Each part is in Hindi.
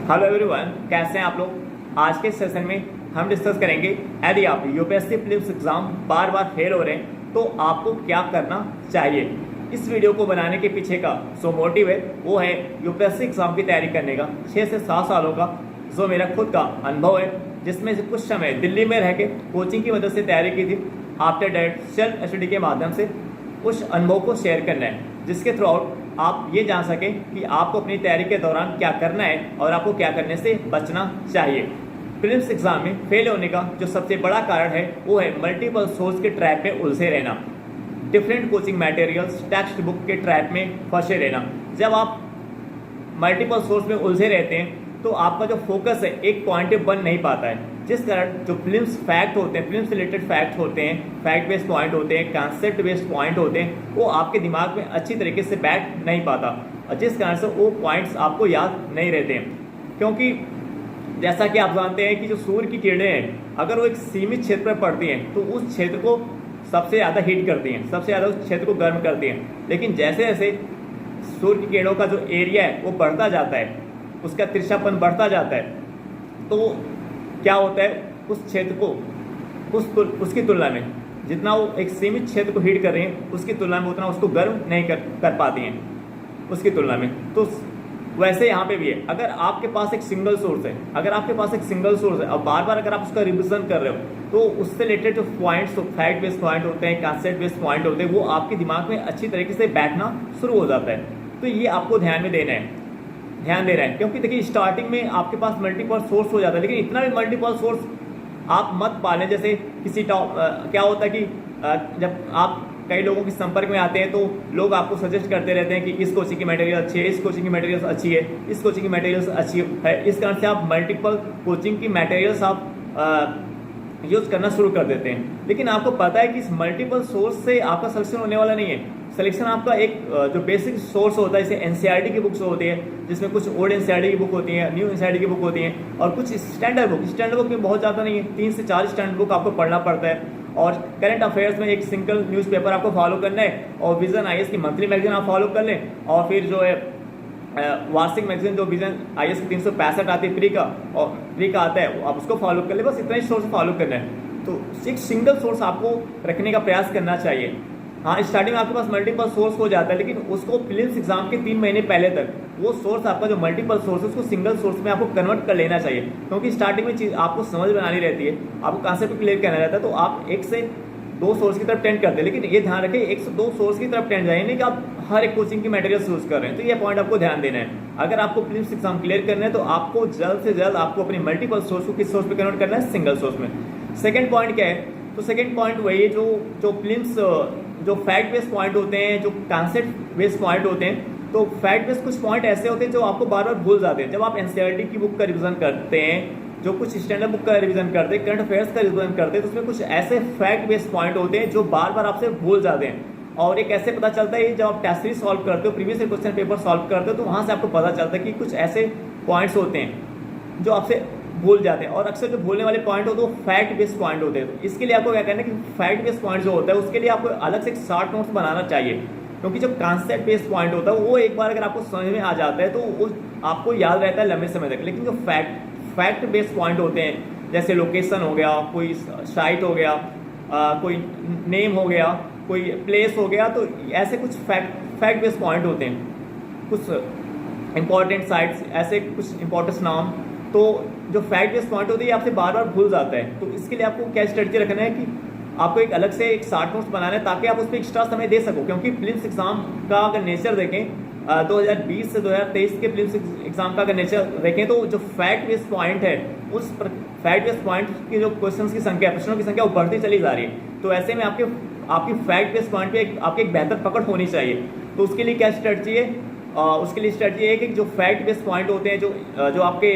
हेलो एवरीवन, कैसे हैं आप लोग। आज के सेशन में हम डिस्कस करेंगे यदि आप यूपीएससी प्रीलिम्स एग्जाम बार बार फेल हो रहे हैं तो आपको क्या करना चाहिए। इस वीडियो को बनाने के पीछे का जो मोटिव है वो है यूपीएससी एग्जाम की तैयारी करने का 6 से 7 सालों का जो मेरा खुद का अनुभव है, जिसमें से कुछ समय दिल्ली में रह के कोचिंग की मदद से तैयारी की थी। आफ्टर डेट सेल्फ स्टडी के माध्यम से उस अनुभव को शेयर करना है, जिसके थ्रू आउट आप ये जान सकें कि आपको अपनी तैयारी के दौरान क्या करना है और आपको क्या करने से बचना चाहिए। प्रीलिम्स एग्जाम में फेल होने का जो सबसे बड़ा कारण है वो है मल्टीपल सोर्स के ट्रैप में उलझे रहना, different coaching materials, text book के ट्रैप में फंसे रहना। जब आप मल्टीपल सोर्स में उलझे रहते हैं तो आपका जो फोकस है एक पॉइंट पे बन नहीं पाता है, जिस कारण जो प्रीलिम्स फैक्ट होते हैं, प्रीलिम्स रिलेटेड फैक्ट होते हैं, फैक्ट बेस्ड पॉइंट होते हैं, कॉन्सेप्ट बेस्ड पॉइंट होते हैं, वो आपके दिमाग में अच्छी तरीके से बैठ नहीं पाता और जिस कारण से वो पॉइंट्स आपको याद नहीं रहते हैं। क्योंकि जैसा कि आप जानते हैं कि जो सूर्य की किरणें हैं अगर वो एक सीमित क्षेत्र पर पड़ती हैं तो उस क्षेत्र को सबसे ज़्यादा हीट करती हैं, सबसे ज़्यादा उस क्षेत्र को गर्म करती हैं। लेकिन जैसे जैसे सूर्य की किरणों का जो एरिया है वो बढ़ता जाता है, उसका तिरछापन बढ़ता जाता है, तो क्या होता है उस क्षेत्र को उसकी तुलना में जितना वो एक सीमित क्षेत्र को हीट कर रही हैं उसकी तुलना में उतना उसको गर्म नहीं कर पाती हैं उसकी तुलना में। तो वैसे यहाँ पे भी है, अगर आपके पास एक सिंगल सोर्स है, अगर आपके पास एक सिंगल सोर्स है और बार बार अगर आप उसका रिविजन कर रहे हो तो उससे रिलेटेड जो पॉइंट्स, फैक्ट बेस्ड पॉइंट होते हैं, कॉन्सेप्ट बेस्ड पॉइंट होते हैं, वो आपके दिमाग में अच्छी तरीके से बैठना शुरू हो जाता है। तो ये आपको ध्यान में देना है, ध्यान दे रहे हैं। क्योंकि देखिए स्टार्टिंग में आपके पास मल्टीपल सोर्स हो जाता है, लेकिन इतना भी मल्टीपल सोर्स आप मत पालें। जैसे किसी क्या होता है कि जब आप कई लोगों के संपर्क में आते हैं तो लोग आपको सजेस्ट करते रहते हैं कि इस कोचिंग की मटेरियल अच्छी है, इस कोचिंग की मटेरियल्स अच्छी है, इस कोचिंग की मटेरियल्स अच्छी है। इस कारण से आप मल्टीपल कोचिंग की मटेरियल्स आप यूज करना शुरू कर देते हैं। लेकिन आपको पता है कि इस मल्टीपल सोर्स से आपका सिलेक्शन होने वाला नहीं है। सिलेक्शन आपका एक जो बेसिक सोर्स होता है, जैसे एनसीईआरटी की बुक्स होती है, जिसमें कुछ ओल्ड एनसीईआरटी की बुक होती है, न्यू एनसीईआरटी की बुक होती है, और कुछ स्टैंडर्ड बुक में बहुत ज़्यादा नहीं है, 3 से 4 स्टैंडर्ड बुक आपको पढ़ना पड़ता है। और करंट अफेयर्स में एक सिंगल न्यूज़पेपर आपको फॉलो करना है, और विजन आईएएस की मंथली मैगजीन आप फॉलो कर लें, और फिर जो है वार्षिक मैगजीन जो विजन आईएएस की 365 आती है फ्री का आता है, आप उसको फॉलो कर ले। बस इतना ही सोर्स फॉलो करना है। तो एक सिंगल सोर्स आपको रखने का प्रयास करना चाहिए। हाँ, स्टार्टिंग में आपके पास मल्टीपल सोर्स हो जाता है, लेकिन उसको प्रीलिम्स एग्जाम के 3 महीने पहले तक वो सोर्स आपका जो मल्टीपल सोर्स है उसको सिंगल सोर्स में आपको कन्वर्ट कर लेना चाहिए। क्योंकि स्टार्टिंग में चीज़ आपको समझ बनानी रहती है, आपको कॉन्सेप्ट क्लियर करना रहता है, तो आप 1 से 2 सोर्स की तरफ टेंड करते हैं। लेकिन ये ध्यान रखें 1 से 2 सोर्स की तरफ टेंड जाए, नहीं कि आप हर एक कोचिंग की मटेरियल यूज कर रहे हैं। तो ये पॉइंट आपको ध्यान देना है। अगर आपको प्रीलिम्स एग्जाम क्लियर करना है तो आपको जल्द से जल्द आपको अपनी मल्टीपल सोर्स को किस सोर्स में कन्वर्ट करना है, सिंगल सोर्स में। सेकेंड पॉइंट क्या है, तो सेकेंड पॉइंट वही है जो प्रीलिम्स जो फैक्ट बेस्ड पॉइंट होते हैं, जो कॉन्सेप्ट बेस्ड पॉइंट होते हैं। तो फैक्ट बेस्ड कुछ पॉइंट ऐसे होते हैं जो आपको बार बार भूल जाते हैं। जब आप एनसीईआरटी की बुक का रिवीजन करते हैं, जो कुछ स्टैंडर्ड बुक का रिवीजन करते हैं, करंट अफेयर्स का रिवीजन करते हैं, तो उसमें कुछ ऐसे फैक्ट बेस्ड पॉइंट होते हैं जो बार बार आपसे भूल जाते हैं। और ये कैसे पता चलता है, जब आप टेस्ट सीरीज सॉल्व करते हो, प्रीवियस क्वेश्चन पेपर सॉल्व करते हो, तो वहाँ से आपको पता चलता है कि कुछ ऐसे पॉइंट्स होते हैं जो आपसे भूल जाते हैं। और अक्सर जो भूलने वाले पॉइंट होते हैं वो फैक्ट बेस्ड पॉइंट होते हैं। तो इसके लिए आपको क्या करना है कि फैक्ट बेस्ड पॉइंट जो होता है उसके लिए आपको अलग से एक शॉर्ट नोट्स बनाना चाहिए। क्योंकि जो कॉन्सेप्ट बेस्ड पॉइंट होता है वो एक बार अगर आपको समझ में आ जाता है तो वो आपको याद रहता है लंबे समय तक। लेकिन जो फैक्ट बेस्ड पॉइंट होते हैं, जैसे लोकेशन हो गया, कोई साइट हो गया, कोई नेम हो गया, कोई प्लेस हो गया, तो ऐसे कुछ फैक्ट बेस्ड पॉइंट होते हैं, कुछ इंपॉर्टेंट साइट्स, ऐसे कुछ इंपॉर्टेंट नाम। तो जो फैक्ट बेस्ड पॉइंट होती है आपसे बार बार भूल जाता है। तो इसके लिए आपको क्या स्ट्रेटजी रखना है कि आपको एक अलग से एक शॉर्ट नोट्स बनाना है ताकि आप उस पर एक्स्ट्रा समय दे सको। क्योंकि प्रीलिम्स एग्जाम का अगर नेचर देखें, 2020 से 2023 के प्रीलिम्स एग्जाम का अगर नेचर देखें, तो जो फैक्ट बेस्ड पॉइंट है उस फैक्ट बेस्ड पॉइंट की जो क्वेश्चन की संख्या, प्रश्नों की संख्या वो बढ़ती चली जा रही है। तो ऐसे में आपकी फैक्ट बेस्ड पॉइंट पे आपकी एक बेहतर पकड़ होनी चाहिए। तो उसके लिए क्या स्ट्रेटजी है, उसके लिए स्ट्रेटजी है कि जो फैक्ट बेस्ड पॉइंट होते हैं, जो आपके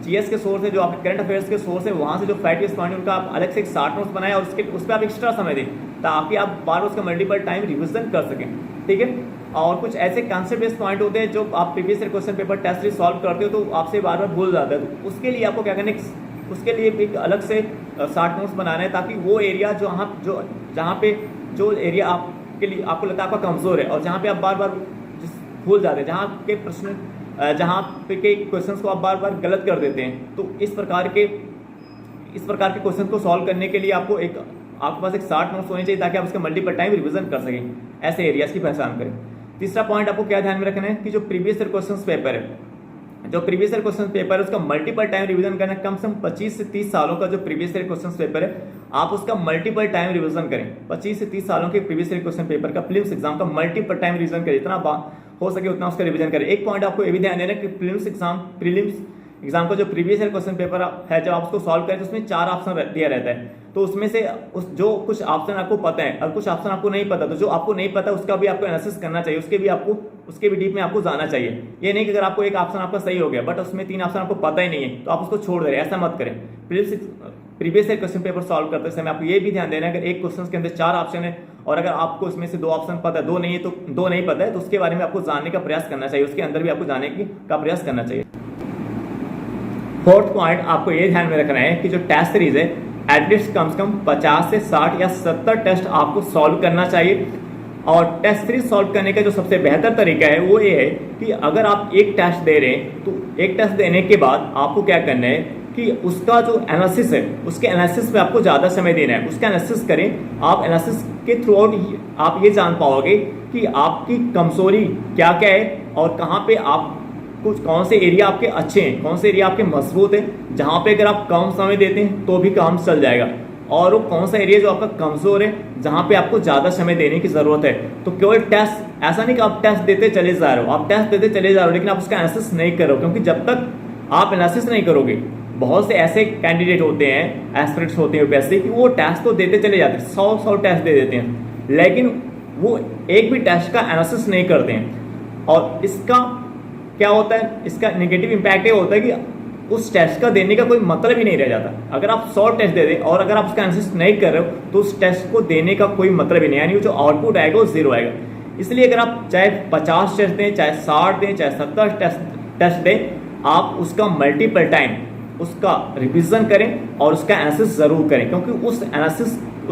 जीएस के सोर्स है, जो आपके करंट अफेयर्स के सोर्स है, वहाँ से जो फैक्ट बेस्ड पॉइंट है उनका आप अलग से एक शॉर्ट नोट्स बनाएं और उस पर आप एक्स्ट्रा समय दें ताकि आप बार उसका मल्टीपल टाइम रिविजन कर सकें। ठीक है। और कुछ ऐसे कॉन्सेप्ट बेस्ड पॉइंट होते हैं जो आप previous question paper test series solve करते हो तो आपसे बार बार भूल जाता है। तो उसके लिए आपको क्या करना है, उसके लिए एक अलग से शॉर्ट नोट्स बनाना है ताकि वो एरिया जहाँ पे जो एरिया आपके लिए आपको लगता है आपका कमज़ोर है और जहाँ पे आप बार बार भूल जाते हैं, जहाँ के प्रश्न जहाँ पे के क्वेश्चंस को आप बार बार गलत कर देते हैं। तो इस प्रकार के क्वेश्चन को सॉल्व करने के लिए आपके पास एक 60 नोट्स होने चाहिए ताकि आप उसका मल्टीपल टाइम रिवीजन कर सकें। ऐसे एरियाज की पहचान करें। तीसरा पॉइंट आपको क्या ध्यान में रखना है कि जो प्रीवियस ईयर क्वेश्चन पेपर है, उसका मल्टीपल टाइम रिवीजन करना है। कम से कम 25 से 30 सालों का जो प्रीवियस ईयर क्वेश्चन पेपर है, आप उसका मल्टीपल टाइम रिवीजन करें। 25 से 30 सालों के प्रीवियस ईयर क्वेश्चन पेपर का प्रीलिम्स एग्जाम का मल्टीपल टाइम रिवीजन करें, जितना हो सके उतना उसका रिवीजन करें। एक पॉइंट आपको ये भी ध्यान देना है कि प्रीलिम्स एग्जाम का जो प्रीवियस ईयर क्वेश्चन पेपर है, जब आप उसको सॉल्व करें तो उसमें 4 ऑप्शन दिया रहता है। तो उसमें से जो कुछ ऑप्शन आपको पता है और कुछ ऑप्शन आपको नहीं पता, तो जो आपको नहीं पता उसका भी आपको एनालिसिस करना चाहिए, उसके भी डीप में आपको जाना चाहिए। ये नहीं कि अगर आपको एक ऑप्शन आपका सही हो गया बट उसमें 3 ऑप्शन आपको पता ही नहीं है तो आप उसको छोड़ दे रहे हैं, ऐसा मत करें। Previous year question paper solve करते समय आपको ये भी ध्यान देना है, अगर एक क्वेश्चन के अंदर 4 ऑप्शन है और अगर आपको इसमें से 2 ऑप्शन पता है, 2 नहीं पता है, तो उसके बारे में आपको जानने का प्रयास करना चाहिए, उसके अंदर भी आपको जानने का प्रयास करना चाहिए। फोर्थ पॉइंट आपको ये ध्यान में रखना है कि जो टेस्ट सीरीज है, एटलीस्ट कम से कम 50 से 60 या 70 टेस्ट आपको सॉल्व करना चाहिए। और टेस्ट सीरीज सॉल्व करने का जो सबसे बेहतर तरीका है वो ये है कि अगर आप एक टेस्ट दे रहे हैं तो एक टेस्ट देने के बाद आपको क्या करना है कि उसका जो एनालिसिस है, उसके एनालिसिस पे आपको ज़्यादा समय देना है। उसका एनालिसिस करें। आप एनालिसिस के थ्रू आउट आप ये जान पाओगे कि आपकी कमजोरी क्या क्या है और कहाँ पे आप कौन से एरिया आपके अच्छे हैं, कौन से एरिया आपके मजबूत हैं, जहाँ पे अगर आप कम समय देते हैं तो भी काम चल जाएगा, और वो कौन सा एरिया जो आपका कमजोर है जहाँ पे आपको ज़्यादा समय देने की ज़रूरत है। तो केवल टेस्ट, ऐसा नहीं कि आप टेस्ट देते चले जा रहे हो, आप टेस्ट देते चले जा रहे हो लेकिन आप उसका एनालिसिस नहीं करो, क्योंकि जब तक आप एनालिसिस नहीं करोगे, बहुत से ऐसे कैंडिडेट होते हैं, एस्पिरेंट्स होते हैं यूपीएससी कि वो टेस्ट तो देते चले जाते हैं, 100 टेस्ट दे देते हैं, लेकिन वो एक भी टेस्ट का एनालिसिस नहीं करते हैं। और इसका क्या होता है, इसका नेगेटिव इम्पैक्ट ये होता है कि उस टेस्ट का देने का कोई मतलब ही नहीं रह जाता। अगर आप 100 टेस्ट दे दें और अगर आप उसका एनालिसिस नहीं कर रहे हो तो उस टेस्ट को देने का कोई मतलब ही नहीं, यानी जो आउटपुट आएगा वो 0 आएगा। इसलिए अगर आप चाहे 50 टेस्ट दें, चाहे 60 दें, चाहे 70 टेस्ट दें, आप उसका मल्टीपल टाइम उसका रिविजन करें और उसका एनालिसिस जरूर करें, क्योंकि उसका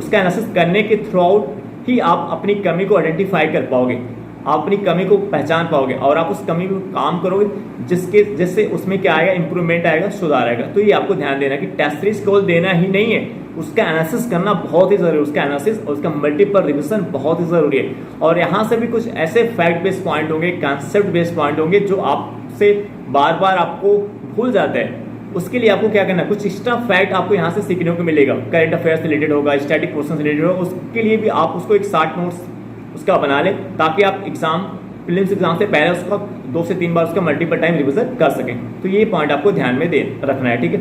एनालिसिस करने के थ्रू आउट ही आप अपनी कमी को आइडेंटिफाई कर पाओगे, आप अपनी कमी को पहचान पाओगे और आप उस कमी पर काम करोगे जिससे उसमें क्या आएगा, इंप्रूवमेंट आएगा, सुधार आएगा। तो ये आपको ध्यान देना कि टेस्ट सीरीज केवल देना ही नहीं है, उसका एनालिसिस करना बहुत ही जरूरी है, उसका एनालिसिस और उसका मल्टीपल रिविजन बहुत ही जरूरी है। और यहाँ से भी कुछ ऐसे फैक्ट बेस्ड पॉइंट होंगे, कॉन्सेप्ट बेस्ड पॉइंट होंगे जो आपसे बार बार आपको भूल जाते हैं। उसके लिए आपको क्या करना है, कुछ एक्स्ट्रा फैक्ट आपको यहाँ से सीखने को मिलेगा, करंट अफेयर्स से रिलेटेड होगा, स्टैटिक क्वेश्चन से रिलेटेड होगा। उसके लिए भी आप उसको एक 60 नोट्स उसका बना लें ताकि आप प्रीलिम्स एग्जाम से पहले उसका 2 से 3 बार उसका मल्टीपल टाइम रिविजन कर सकें। तो ये पॉइंट आपको ध्यान में रखना है, ठीक है।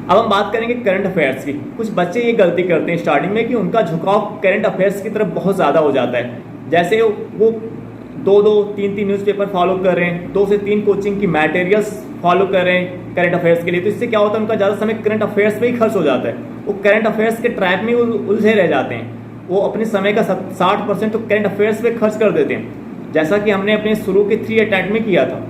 अब हम बात करेंगे करंट अफेयर्स की। कुछ बच्चे ये गलती करते हैं स्टार्टिंग में कि उनका झुकाव करंट अफेयर्स की तरफ बहुत ज़्यादा हो जाता है। जैसे वो 2-2, 3-3 न्यूज़पेपर फॉलो कर रहे हैं, 2 से 3 कोचिंग की मटेरियल्स फॉलो कर रहे हैं करंट अफेयर्स के लिए, तो इससे क्या होता है, उनका ज़्यादा समय करंट अफेयर्स पे ही खर्च हो जाता है। वो करंट अफेयर्स के ट्रैप में उलझे रह जाते हैं, वो अपने समय का 60% तो करंट अफेयर्स पे खर्च कर देते हैं, जैसा कि हमने अपने शुरू के 3 अटेम्प्ट में किया था।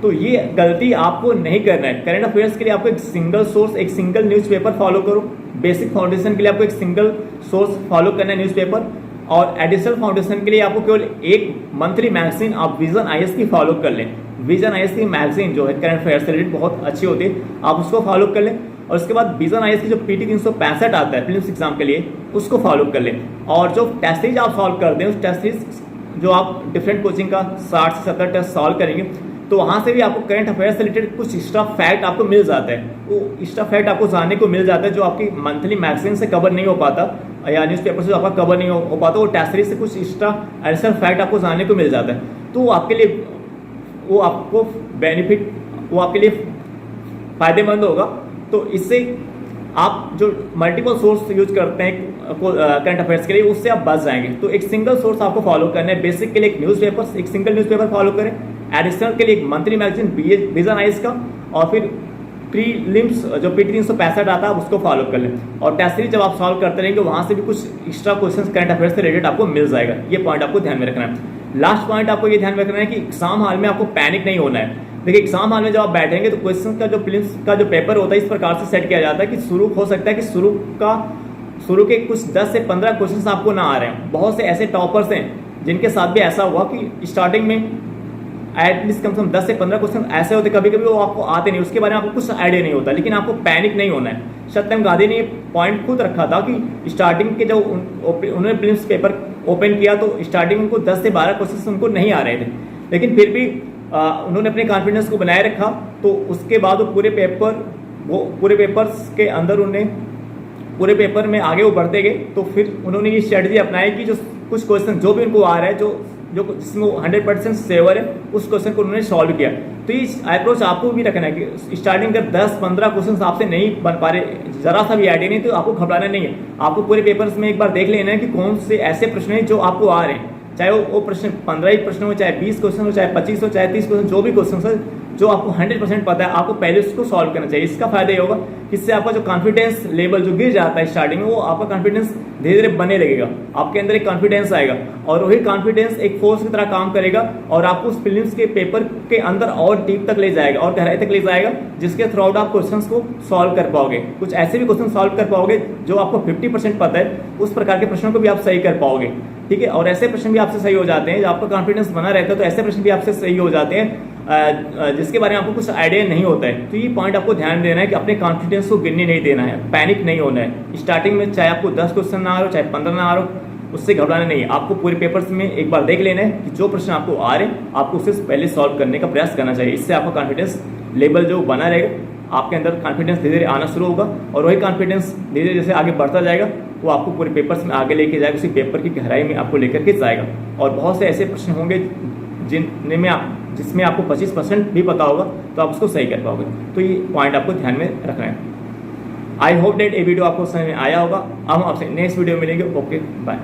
तो ये गलती आपको नहीं करना है। करंट अफेयर्स के लिए आपको एक सिंगल सोर्स, एक सिंगल न्यूज़पेपर फॉलो करो। बेसिक फाउंडेशन के लिए आपको एक सिंगल सोर्स फॉलो करना है न्यूज़पेपर, और एडिशनल फाउंडेशन के लिए आपको केवल एक मंथली मैगजीन आप विजन आईएएस की फॉलो कर लें। विजन आईएएस की मैगजीन जो है करंट अफेयर्स से रिलेटेड बहुत अच्छी होती है, आप उसको फॉलो कर लें। और उसके बाद विजन आईएएस की जो पीटी 365 आता है प्रीलिम्स एग्जाम के लिए, उसको फॉलो कर लें। और जो टेस्ट सीरीज आप सॉल्व करते हैं, उस टेस्ट सीरीज जो आप डिफरेंट कोचिंग का 60 से 70 टेस्ट सॉल्व करेंगे, तो वहाँ से भी आपको करंट अफेयर्स से रिलेटेड कुछ एक्स्ट्रा फैक्ट आपको मिल जाता है। वो एक्स्ट्रा फैक्ट आपको जानने को मिल जाता है जो आपकी मंथली मैगजीन से कवर नहीं हो पाता या न्यूज़पेपर से आपका कवर नहीं हो पाता। वो टेस्ट सीरीज से कुछ एक्स्ट्रा एडिशनल फैक्ट आपको जानने को मिल जाता है। तो वो आपके लिए फायदेमंद होगा। तो इससे आप जो मल्टीपल सोर्स यूज करते हैं करंट अफेयर्स के लिए, उससे आप बच जाएंगे। तो एक सिंगल सोर्स आपको फॉलो करना है। बेसिक के लिए एक न्यूज़पेपर, एक सिंगल न्यूज़पेपर फॉलो करें। एडिशनल के लिए एक मंथली मैगजीन विजन आईएएस का, और फिर प्रीलिम्स जो पीटी 365 आता है उसको फॉलो कर लें। और टेस्ट सीरीज जब आप सॉल्व करते रहेंगे, वहाँ से भी कुछ एक्स्ट्रा क्वेश्चन करंट अफेयर्स से रिलेटेड आपको मिल जाएगा। ये पॉइंट आपको ध्यान में रखना है। लास्ट पॉइंट आपको ये ध्यान में रखना है कि एग्जाम हॉल में आपको पैनिक नहीं होना है। देखिए, एग्जाम हॉल में जब आप बैठेंगे तो क्वेश्चन का जो प्रीलिम्स का जो पेपर होता है इस प्रकार से सेट किया जाता है कि हो सकता है कि शुरू के कुछ 10 से 15 क्वेश्चन आपको ना आ रहे हैं। बहुत से ऐसे टॉपर्स हैं जिनके साथ भी ऐसा हुआ कि स्टार्टिंग में एटलीस्ट कम से कम 10 से 15 क्वेश्चन ऐसे होते कभी कभी वो आपको आते नहीं, उसके बारे में आपको कुछ आइडिया नहीं होता, लेकिन आपको पैनिक नहीं होना है। सत्यम गांधी ने ये पॉइंट खुद रखा था कि स्टार्टिंग के जब उन्होंने प्रीलिम्स पेपर ओपन किया तो स्टार्टिंग में उनको 10 से 12 क्वेश्चन उनको नहीं आ रहे थे, लेकिन फिर भी उन्होंने अपने कॉन्फिडेंस को बनाए रखा। तो उसके बाद वो पूरे पेपर्स के अंदर उन्हें पूरे पेपर में आगे वो बढ़ते गए। तो फिर उन्होंने ये स्ट्रेटजी अपनाई कि जो कुछ क्वेश्चन जो भी उनको आ रहा है, जो जिसमें वो 100% सेवर है, उस क्वेश्चन को उन्होंने सॉल्व किया। तो ये अप्रोच आपको भी रखना है कि स्टार्टिंग जब 10-15 क्वेश्चन आपसे नहीं बन पा रहे, जरा सा भी आइडिया नहीं, तो आपको घबराना नहीं है। आपको पूरे पेपर्स में एक बार देख लेना है कि कौन से ऐसे प्रश्न हैं जो आपको आ रहे हैं, चाहे वो प्रश्न 15 ही प्रश्न हो, चाहे 20 क्वेश्चन हो, चाहे 25 हो, चाहे 30 क्वेश्चन, जो भी क्वेश्चन है जो आपको 100% पता है, आपको पहले उसको सॉल्व करना चाहिए। इसका फायदा ये होगा कि इससे आपका जो कॉन्फिडेंस लेवल जो गिर जाता है स्टार्टिंग में, वो आपका कॉन्फिडेंस धीरे धीरे बने लगेगा, आपके अंदर एक कॉन्फिडेंस आएगा और वही कॉन्फिडेंस एक फोर्स की तरह काम करेगा और आपको उस प्रीलिम्स के पेपर के अंदर और डीप तक ले जाएगा और गहराई तक ले जाएगा, जिसके थ्रू आउट आप क्वेश्चंस को सॉल्व कर पाओगे। कुछ ऐसे भी क्वेश्चन सॉल्व कर पाओगे जो आपको 50% पता है, उस प्रकार के प्रश्नों को भी आप सही कर पाओगे। ठीक है, और ऐसे प्रश्न भी आपसे सही हो जाते हैं, जब आपका कॉन्फिडेंस बना रहता है तो ऐसे प्रश्न भी आपसे सही हो जाते हैं जिसके बारे में आपको कुछ आइडिया नहीं होता है। तो ये पॉइंट आपको ध्यान देना है कि अपने कॉन्फिडेंस को गिरने नहीं देना है, पैनिक नहीं होना है। स्टार्टिंग में चाहे आपको 10 क्वेश्चन ना आ रहे हो, चाहे 15 ना आ रहे हो, उससे घबराना नहीं है। आपको पूरे पेपर्स में एक बार देख लेना है कि जो प्रश्न आपको आ रहे हैं आपको उससे पहले सॉल्व करने का प्रयास करना चाहिए। इससे आपका कॉन्फिडेंस लेवल जो बना रहेगा, आपके अंदर कॉन्फिडेंस धीरे धीरे आना शुरू होगा और वही कॉन्फिडेंस धीरे धीरे जैसे आगे बढ़ता जाएगा वो आपको पूरे पेपर्स में आगे लेके जाएगा, उसी पेपर की गहराई में आपको लेकर के जाएगा। और बहुत से ऐसे प्रश्न होंगे जिसमें आपको 25% भी पता होगा, तो आप उसको सही कर पाओगे। तो ये पॉइंट आपको ध्यान में रखना है। आई होप डेट ये वीडियो आपको समझ में आया होगा। अब हम आपसे नेक्स्ट वीडियो मिलेंगे। Okay, bye.